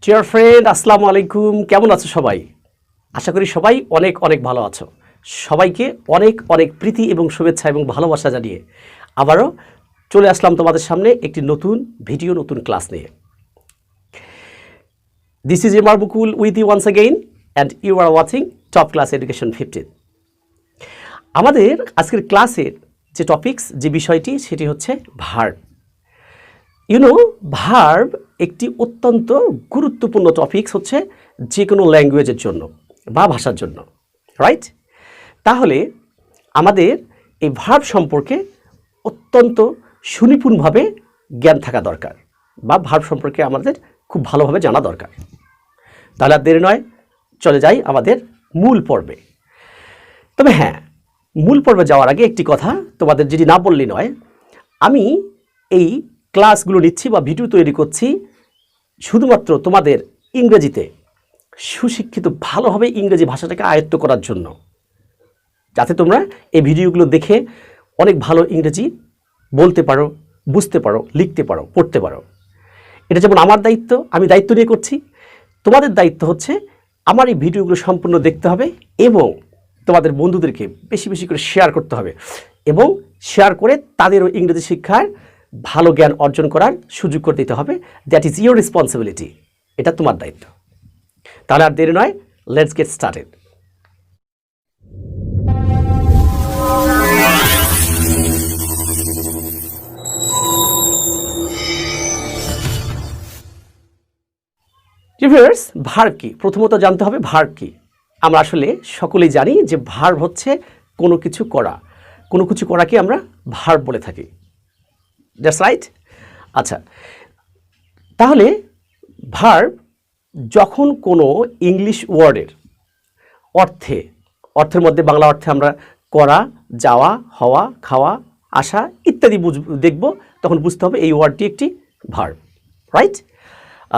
Dear friend, আসসালামু আলাইকুম। কেমন আছো সবাই? আশা করি সবাই অনেক অনেক ভালো আছো। সবাইকে অনেক অনেক প্রীতি এবং শুভেচ্ছা এবং ভালোবাসা জানিয়ে আবারও চলে আসলাম তোমাদের সামনে একটি নতুন ভিডিও, নতুন ক্লাস নিয়ে। This is MR Bakul with you once again and you are watching top class education 15। আমাদের আজকের ক্লাসের যে টপিকস, যে বিষয়টি, সেটি হচ্ছে ভার্ব। ভার্ব একটি অত্যন্ত গুরুত্বপূর্ণ টপিকস হচ্ছে যে কোনো ল্যাঙ্গুয়েজের জন্য বা ভাষার জন্য, রাইট? তাহলে আমাদের এই ভার্ব সম্পর্কে অত্যন্ত সুনিপুণভাবে জ্ঞান থাকা দরকার, বা ভার্ব সম্পর্কে আমাদের খুব ভালোভাবে জানা দরকার। তাহলে আর দেরি নয়, চলে যাই আমাদের মূল পর্বে। তবে হ্যাঁ, মূল পর্বে যাওয়ার আগে একটি কথা তোমাদের যেটি না বললেই নয়, আমি এই ক্লাসগুলো নিচ্ছি বা ভিডিও তৈরি করছি শুধুমাত্র তোমাদের ইংরেজিতে সুশিক্ষিত ভালোভাবে ইংরেজি ভাষাটাকে আয়ত্ত করার জন্য, যাতে তোমরা এই ভিডিওগুলো দেখে অনেক ভালো ইংরেজি বলতে পারো, বুঝতে পারো, লিখতে পারো, পড়তে পারো। এটা যেমন আমার দায়িত্ব, আমি দায়িত্ব নিয়ে করছি, তোমাদের দায়িত্ব হচ্ছে আমার এই ভিডিওগুলো সম্পূর্ণ দেখতে হবে এবং তোমাদের বন্ধুদেরকে বেশি বেশি করে শেয়ার করতে হবে এবং শেয়ার করে তাদেরও ইংরেজি শিক্ষার ভালো জ্ঞান অর্জন করার সুযোগ করে দিতে হবে। That is your responsibility. এটা তোমার দায়িত্ব। তাহলে আর দেরি নয়, let's get started. Viewers, verb কি? প্রথমত জানতে হবে ভার্ব কি। আমরা আসলে সকলেই জানি যে ভার্ব হচ্ছে কোনো কিছু করা, কোনো কিছু করাকে আমরা ভার্ব বলে থাকি। That's right. আচ্ছা, তাহলে ভার্ব যখন কোনো ইংলিশ ওয়ার্ডের অর্থের মধ্যে বাংলা অর্থে আমরা করা, যাওয়া, হওয়া, খাওয়া, আসা ইত্যাদি দেখব, তখন বুঝতে হবে এই ওয়ার্ডটি একটি ভার্ব, রাইট?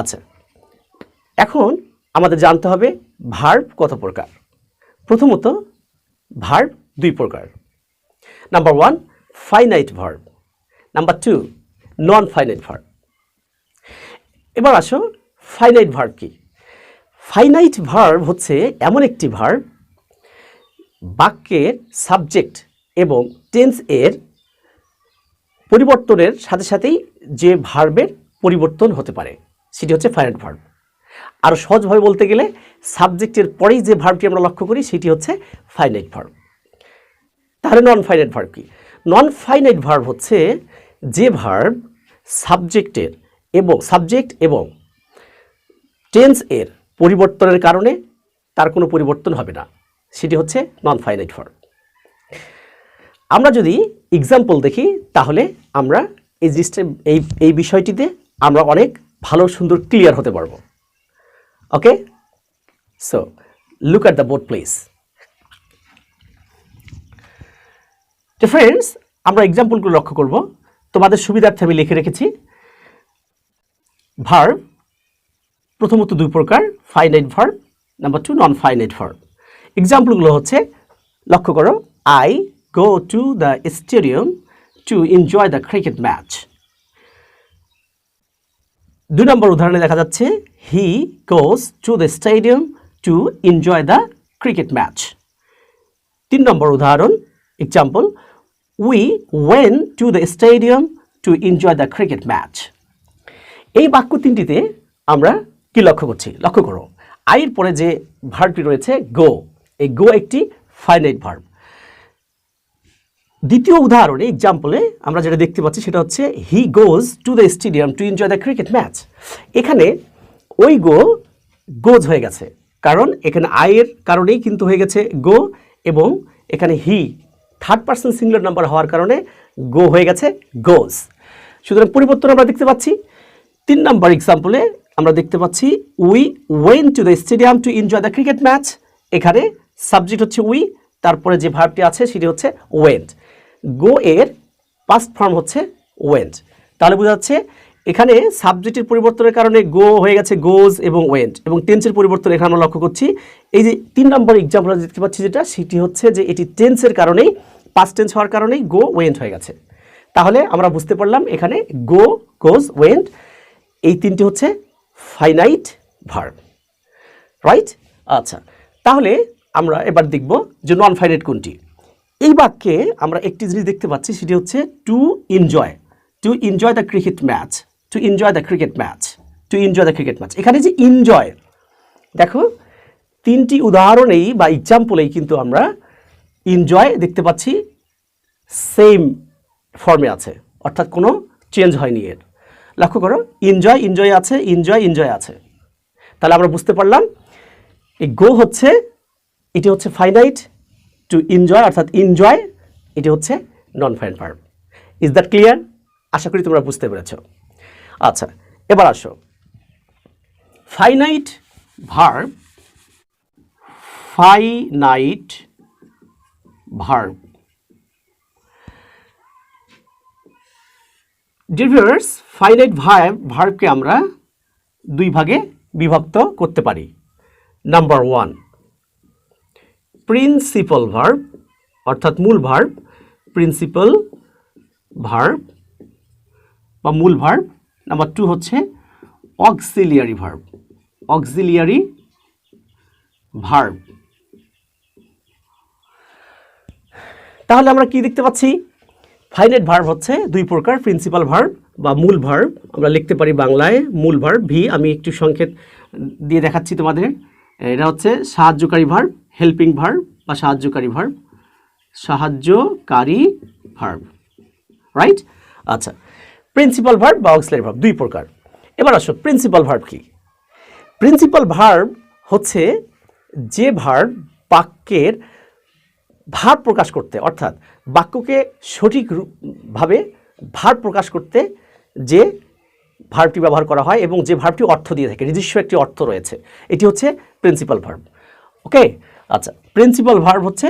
আচ্ছা, এখন আমাদের জানতে হবে ভার্ব কত প্রকার। প্রথমত ভার্ব দুই প্রকার। Number 1, finite verb. Number 2, non finite verb. এবার আসো, ফাইনাইট ভার্ব কি? ফাইনাইট ভার্ব হচ্ছে এমন একটি ভার্ব বাক্যের সাবজেক্ট এবং টেন্স এর পরিবর্তনের সাথে সাথেই যে ভার্বের পরিবর্তন হতে পারে সেটি হচ্ছে ফাইনাইট ভার্ব। আর সহজভাবে বলতে গেলে সাবজেক্টের পরেই যে ভার্বটি আমরা লক্ষ্য করি সেটি হচ্ছে ফাইনাইট ভার্ব। তাহলে নন ফাইনাইট ভার্ব কি? নন ফাইনাইট ভার্ব হচ্ছে যে ভার্ব সাবজেক্ট এবং টেন্স এর পরিবর্তনের কারণে তার কোনো পরিবর্তন হবে না, সেটি হচ্ছে নন ফাইনাইট ভার্ব। আমরা যদি এক্সাম্পল দেখি তাহলে আমরা এই বিষয়টিতে আমরা অনেক ভালো সুন্দর ক্লিয়ার হতে পারবো। Okay, so look at the board please. Friends, আমরা এক্সাম্পলগুলো লক্ষ্য করব। তোমাদের সুবিধার্থে আমি লিখে রেখেছি। ভার্ব প্রথমত দুই প্রকার, finite verb, number 2 non finite verb. এক্সাম্পলগুলো হচ্ছে, লক্ষ্য করো, I go to the stadium to enjoy the cricket match. 2 নম্বর উদাহরণে দেখা যাচ্ছে, he goes to the stadium to enjoy the cricket match. 3 নম্বর উদাহরণ, example, we went to the stadium to enjoy the cricket match. এই বাক্য তিনটিতে আমরা কি লক্ষ্য করছি? লক্ষ্য করো, আইয়ের পরে যে ভার্বটি রয়েছে গো, এই গো একটি ফাইনাইট ভার্ব। দ্বিতীয় উদাহরণে, এক্সাম্পলে, আমরা যেটা দেখতে পাচ্ছি সেটা হচ্ছে, he goes to the stadium to enjoy the cricket match. এখানে ওই গোজ হয়ে গেছে, কারণ এখানে আয়ের কারণেই কিন্তু হয়ে গেছে গো, এবং এখানে he third person singular number হওয়ার কারণে গো হয়ে গেছে গোজ। সুতরাং পরিবর্তন আমরা দেখতে পাচ্ছি। 3 নম্বর এক্সাম্পলে আমরা দেখতে পাচ্ছি, we went to the stadium to enjoy the cricket match. এখানে সাবজেক্ট হচ্ছে উই, তারপরে যে ভার্বটি আছে সেটি হচ্ছে ওয়েন্ট। গো এর পাস্ট ফর্ম হচ্ছে ওয়েন্ট। তাহলে বোঝা যাচ্ছে এখানে সাবজেক্টের পরিবর্তনের কারণে গো হয়ে গেছে গোজ এবং ওয়েন্ট, এবং টেন্সের পরিবর্তন এখানে আমরা লক্ষ্য করছি। এই যে 3 নম্বর এক্সাম্পল দেখতে পাচ্ছি যেটা, সেটি হচ্ছে যে এটি টেন্সের কারণেই, পাস্ট টেন্স হওয়ার কারণেই গো ওয়েন্ট হয়ে গেছে। তাহলে আমরা বুঝতে পারলাম এখানে গো, গোজ, ওয়েন্ট এই তিনটি হচ্ছে ফাইনাইট ভার্ব, রাইট? আচ্ছা, তাহলে আমরা এবার দেখব যে নন ফাইনাইট কোনটি। এই বাক্যে আমরা একটি জিনিস দেখতে পাচ্ছি, সেটি হচ্ছে two enjoy the cricket match, two enjoy the cricket match, two enjoy the cricket match. এখানে যে এনজয়, দেখো তিনটি উদাহরণেই বা এক্সাম্পলেই কিন্তু আমরা এনজয় দেখতে পাচ্ছি সেম ফর্মে আছে, অর্থাৎ কোনো চেঞ্জ হয়নি এর। লক্ষ্য করো, এনজয় আছে, এনজয় আছে। তাহলে আমরা বুঝতে পারলাম এই গো হচ্ছে, এটি হচ্ছে ফাইনাইট, টু এনজয় অর্থাৎ এনজয়, এটি হচ্ছে non finite verb. Is that clear? আশা করি তোমরা বুঝতে পেরেছ। আচ্ছা, এবার আসো ফাইনাইট ভার্ব, ফাইনাইট ভার্ব। ডিভিয়ার্স, ফাইনাইট ভার্বকে আমরা দুই ভাগে বিভক্ত করতে পারি। নাম্বার 1 প্রিন্সিপাল ভার্ব অর্থাৎ মূল ভার্ব, প্রিন্সিপাল ভার্ব বা মূল ভার্ব। নাম্বার 2 হচ্ছে অক্সিলিয়ারি ভার্ব, অক্সিলিয়ারি ভার্ব। তাহলে আমরা কি দেখতে পাচ্ছি? ফাইনাইট ভার্ব হচ্ছে দুই প্রকার, প্রিন্সিপাল ভার্ব বা মূল ভার্ব। আমরা লিখতে পারি বাংলায় মূল ভার্ব ভি, আমি একটু সংকেত দিয়ে দেখাচ্ছি তোমাদের। এটা হচ্ছে সাহায্যকারী ভার্ব, হেল্পিং ভার্ব বা সাহায্যকারী ভার্ব, সাহায্যকারী ভার্ব, রাইট? আচ্ছা, প্রিন্সিপাল ভার্ব বা অক্সিলারি ভার্ব দুই প্রকার। এবার আসো প্রিন্সিপাল ভার্ব কি? প্রিন্সিপাল ভার্ব হচ্ছে যে ভার্ব বাক্যের ভাব প্রকাশ করতে, অর্থাৎ বাক্যকে সঠিকভাবে ভাব প্রকাশ করতে যে ভার্বটি ব্যবহার করা হয় এবং যে ভার্বটি অর্থ দিয়ে থাকে, নিজস্ব একটি অর্থ রয়েছে, এটি হচ্ছে প্রিন্সিপাল ভার্ব। ওকে, আচ্ছা, প্রিন্সিপাল ভার্ব হচ্ছে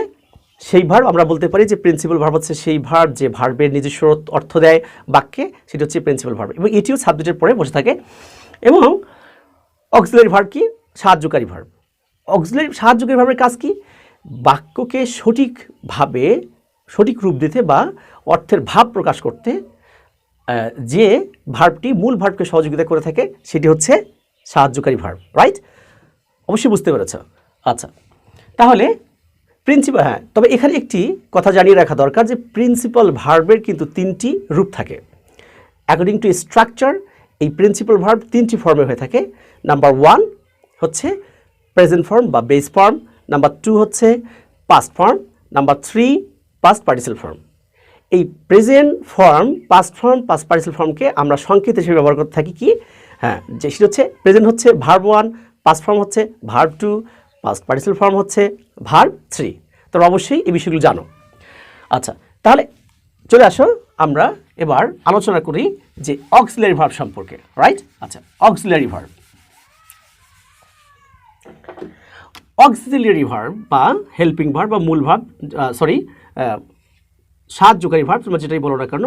সেই ভার্ব, আমরা বলতে পারি যে প্রিন্সিপাল ভার্ব হচ্ছে সেই ভার্ব যে ভার্বের নিজস্ব অর্থ দেয় বাক্যে, সেটি হচ্ছে প্রিন্সিপাল ভার্ব এবং এটিও সাবজেক্টের পরে বসে থাকে। এবং অক্সিলারি ভার্ব কি? সাহায্যকারী ভার্ব। অক্সিলারি সাহায্যকারী ভার্বের কাজ কি? বাক্যকে সঠিকভাবে সঠিক রূপ দিতে বা অর্থের ভাব প্রকাশ করতে যে ভার্বটি মূল ভার্বকে সহযোগিতা করে থাকে, সেটি হচ্ছে সাহায্যকারী ভার্ব, রাইট? অবশ্যই বুঝতে পেরেছ। আচ্ছা, তাহলে প্রিন্সিপাল, হ্যাঁ, তবে এখানে একটি কথা জানিয়ে রাখা দরকার যে প্রিন্সিপাল ভার্বের কিন্তু তিনটি রূপ থাকে। অ্যাকর্ডিং টু স্ট্রাকচার এই প্রিন্সিপাল ভার্ব তিনটি ফর্মে হয়ে থাকে। নাম্বার 1 হচ্ছে প্রেজেন্ট ফর্ম বা বেস ফর্ম, নাম্বার 2 হচ্ছে past form, number 3 past participle form. এই present form, past form, past participle ফর্মকে আমরা সংকেত হিসেবে ব্যবহার করতে থাকি কি? হ্যাঁ, যে সেটা হচ্ছে প্রেজেন্ট হচ্ছে ভার্ব 1, পাস্ট ফর্ম হচ্ছে ভার্ব 2, পাস্ট পার্টিসিপল ফর্ম হচ্ছে ভার্ব 3। তোমরা অবশ্যই এই বিষয়গুলো জানো। আচ্ছা, তাহলে চলে আসো আমরা এবার আলোচনা করি যে অক্সিলারি ভার্ব সম্পর্কে, রাইট? আচ্ছা, অক্সিলারি ভার্ব, অক্সিলিয়ারি ভার্ব বা হেল্পিং ভার্ব বা মূল ভার্ব, সাহায্যকারী ভার্ব, তোমরা যেটাই বলো না কেন,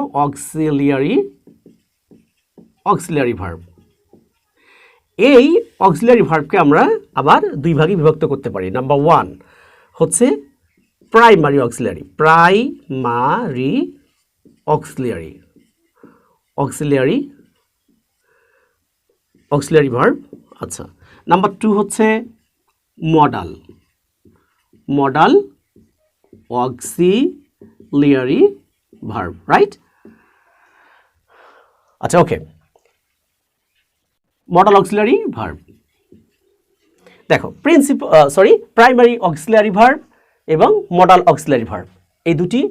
অক্সিলিয়ারি ভার্ব। এই অক্সিলিয়ারি ভার্বকে আমরা আবার দুই ভাগে বিভক্ত করতে পারি। নাম্বার 1 হচ্ছে primary auxiliary, primary auxiliary, auxiliary verb. আচ্ছা, নাম্বার 2 হচ্ছে মডাল অক্সিলিয়ারি ভার্ব, রাইট? আচ্ছা, ওকে, মডাল অক্সিলিয়ারি ভার্ব। দেখো প্রাইমারি অক্সিলিয়ারি ভার্ব এবং মডাল অক্সিলিয়ারি ভার্ব, এই দুটি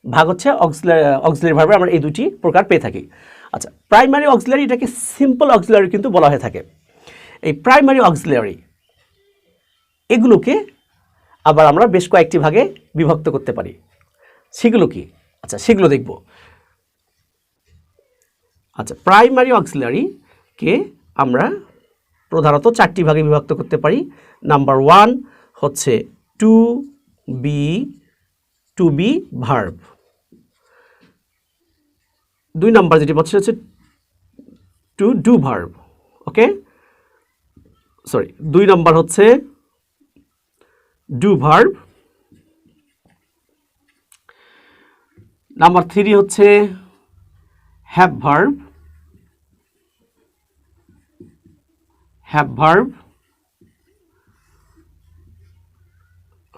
ভাগ হচ্ছে অক্সিলিয়ারি ভার্বে আমরা এই দুটি প্রকার পেয়ে থাকি। আচ্ছা, প্রাইমারি অক্সিলিয়ারি, এটাকে সিম্পল অক্সিলিয়ারি কিন্তু বলা হয়ে থাকে। এই প্রাইমারি অক্সিলিয়ারি এগুলোকে আবার আমরা বেশ কয়েকটি ভাগে বিভক্ত করতে পারি। সেগুলো কি? আচ্ছা, সেগুলো দেখব। আচ্ছা, প্রাইমারি অক্সিলিয়ারিকে আমরা প্রধানত 4টি ভাগে বিভক্ত করতে পারি। নাম্বার 1 হচ্ছে টু বি ভার্ব, 2 নাম্বার যেটি হচ্ছে to do verb. Okay, 2 number হচ্ছে ডু ভার্ব, নাম্বার 3 হচ্ছে হ্যাভ ভার্ব, হ্যাভ ভার্ব।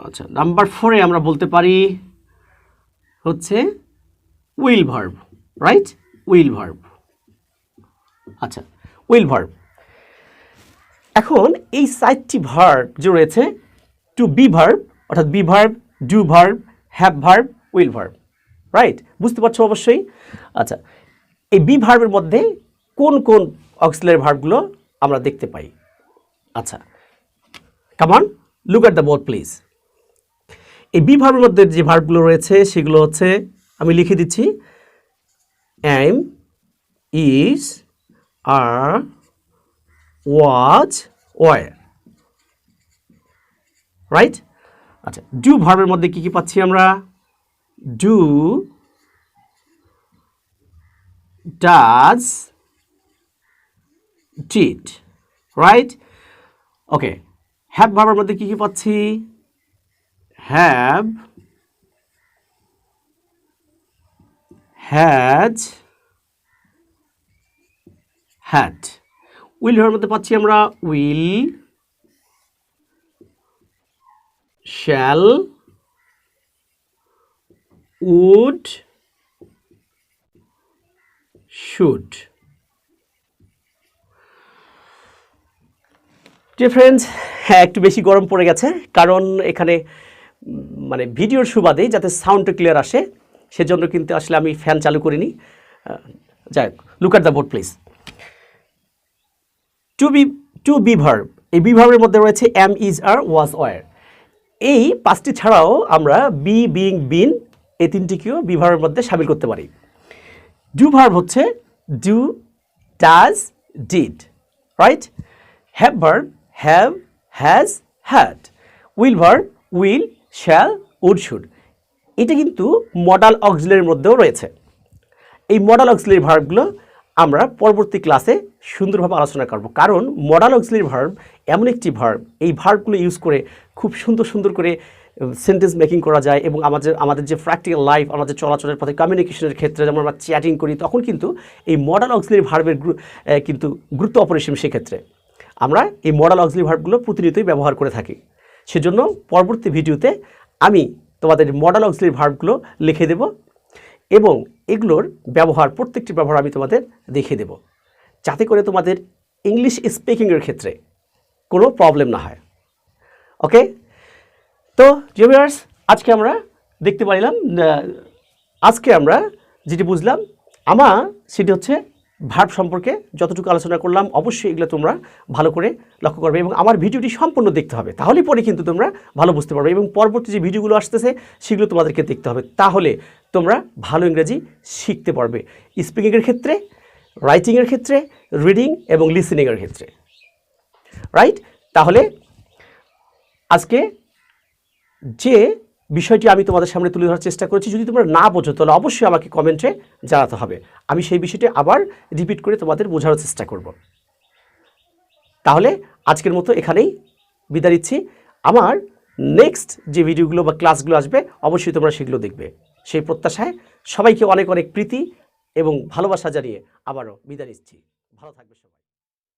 আচ্ছা, নাম্বার 4-এ আমরা বলতে পারি হচ্ছে will verb, right? Will verb. আচ্ছা, উইল ভার্ব। এখন এই 4টি ভার্ব যে রয়েছে, টু বি ভার্ব অর্থাৎ be verb, do verb, have verb, will verb, right? বুঝতে পারছো অবশ্যই। আচ্ছা, এই বি ভার্বের মধ্যে কোন কোন অক্সিলারি ভার্বগুলো আমরা দেখতে পাই? আচ্ছা, come on, look at the board please. এই বি ভার্বের মধ্যে যে ভার্বগুলো রয়েছে সেগুলো হচ্ছে, আমি লিখে দিচ্ছি, am, is, are, was, were, right? আচ্ছা, ডু ভার্বের মধ্যে কি কি পাচ্ছি আমরা? Do, does, did, right? Okay, have ভার্বের মধ্যে কি কি পাচ্ছি? Have, has, had. উইল ভার্বের মধ্যে পাচ্ছি আমরা will, shall, would, should. Dear friends, হ্যাঁ, একটু বেশি গরম পড়ে গেছে, কারণ এখানে মানে ভিডিওর সুবাদে যাতে সাউন্ডটা ক্লিয়ার আসে সেজন্য কিন্তু আসলে আমি ফ্যান চালু করিনি। যাই হোক, look at the board please. To be verb, এই বি ভার্বের মধ্যে রয়েছে am, is, are, was, were. এই 5টি ছাড়াও আমরা বি, বিং, বিন এই 3টিকেও বি ভার্বের মধ্যে শামিল করতে পারি। ডু ভার্ব হচ্ছে do, does, did, right? Have verb have, has, had. Will verb will, shall, would, should. এটা কিন্তু মডাল অক্সিলারির মধ্যেও রয়েছে। এই মডাল অক্সিলারি ভার্বগুলো আমরা পরবর্তী ক্লাসে সুন্দরভাবে আলোচনা করব, কারণ মডাল অক্সিলারি ভার্ব এমন একটি ভার্ব, এই ভার্বগুলো ইউজ করে খুব সুন্দর সুন্দর করে সেন্টেন্স মেকিং করা যায়, এবং আমাদের যে প্র্যাকটিক্যাল লাইফ, আমাদের চলাচলের পথে কমিউনিকেশনের ক্ষেত্রে যেমন আমরা চ্যাটিং করি, তখন কিন্তু এই মডাল অক্সিলারি ভার্বের কিন্তু গুরুত্ব অপরিসীম। সেক্ষেত্রে আমরা এই মডাল অক্সিলারি ভার্বগুলো প্রতিনিয়তই ব্যবহার করে থাকি। সেজন্য পরবর্তী ভিডিওতে আমি তোমাদের মডাল অক্সিলারি ভার্বগুলো লিখে দেব, এবং এগুলোর ব্যবহার, প্রত্যেকটি ব্যবহার আমি তোমাদের দেখিয়ে দেব, যাতে করে তোমাদের ইংলিশ স্পিকিংয়ের ক্ষেত্রে কোনো প্রবলেম না হয়। ওকে, তো ভিউয়ার্স, আজকে আমরা দেখতে পাইলাম, আজকে আমরা যেটি বুঝলাম সেটি হচ্ছে ভার্ব সম্পর্কে যতটুকু আলোচনা করলাম। অবশ্যই এগুলো তোমরা ভালো করে লক্ষ্য করবে এবং আমার ভিডিওটি সম্পূর্ণ দেখতে হবে, তাহলেই পরে কিন্তু তোমরা ভালো বুঝতে পারবে, এবং পরবর্তী যে ভিডিওগুলো আসতেছে সেগুলো তোমাদেরকে দেখতে হবে, তাহলে তোমরা ভালো ইংরেজি শিখতে পারবে, স্পিকিংয়ের ক্ষেত্রে, রাইটিংয়ের ক্ষেত্রে, রিডিং এবং লিসেনিংয়ের ক্ষেত্রে, রাইট? তাহলে আজকে যে বিষয়টি আমি তোমাদের সামনে তুলে ধরার চেষ্টা করেছি, যদি তোমরা না বোঝো তাহলে অবশ্যই আমাকে কমেন্টে জানাতে হবে, আমি সেই বিষয়টি আবার রিপিট করে তোমাদের বোঝানোর চেষ্টা করব। তাহলে আজকের মতো এখানেই বিদায় নিচ্ছি। আমার নেক্সট যে ভিডিওগুলো বা ক্লাসগুলো আসবে অবশ্যই তোমরা সেগুলো দেখবে, সেই প্রত্যাশায় সবাইকে অনেক অনেক প্রীতি এবং ভালোবাসা জানিয়ে আবারও বিদায় নিচ্ছি। ভালো থাকবে সবাই।